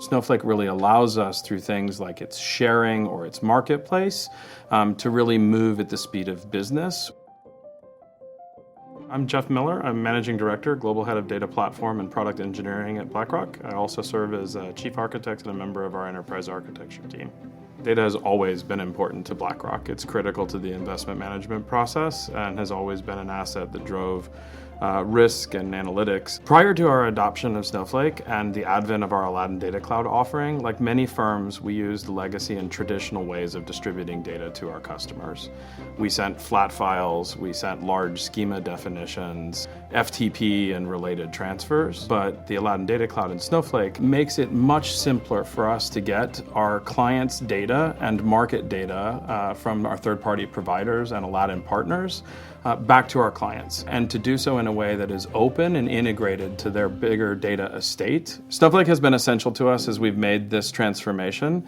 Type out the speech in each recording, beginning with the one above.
Snowflake really allows us through things like its sharing or its marketplace to really move at the speed of business. I'm Jeff Miller. I'm Managing Director, Global Head of Data Platform and Product Engineering at BlackRock. I also serve as a Chief Architect and a member of our Enterprise Architecture team. Data has always been important to BlackRock. It's critical to the investment management process and has always been an asset that drove risk and analytics. Prior to our adoption of Snowflake and the advent of our Aladdin Data Cloud offering, like many firms, we used legacy and traditional ways of distributing data to our customers. We sent flat files, we sent large schema definitions, FTP and related transfers, but the Aladdin Data Cloud and Snowflake makes it much simpler for us to get our clients' data and market data from our third-party providers and Aladdin partners back to our clients, and to do so in a way that is open and integrated to their bigger data estate. Snowflake has been essential to us as we've made this transformation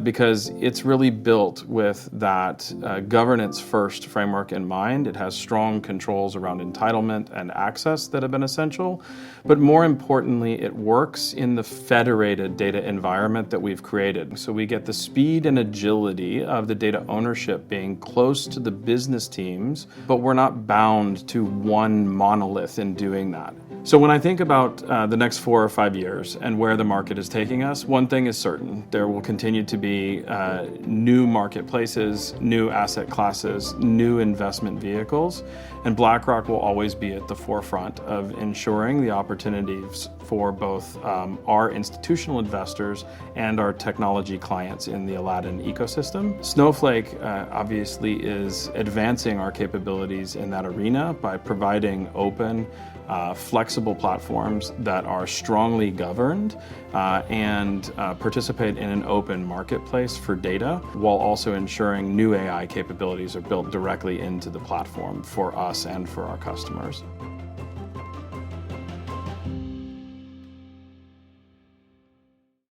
because it's really built with that governance-first framework in mind. It has strong controls around entitlement and access that have been essential, but more importantly, it works in the federated data environment that we've created. So we get the speed and agility of the data ownership being close to the business teams, but we're not bound to one monolith in doing that. So when I think about the next 4 or 5 years and where the market is taking us, one thing is certain: there will continue to be new marketplaces, new asset classes, new investment vehicles, and BlackRock will always be at the forefront of ensuring the opportunities for both our institutional investors and our technology clients in the Aladdin ecosystem. Snowflake obviously is advancing our capabilities in that arena by providing open, flexible platforms that are strongly governed and participate in an open marketplace for data, while also ensuring new AI capabilities are built directly into the platform for us and for our customers.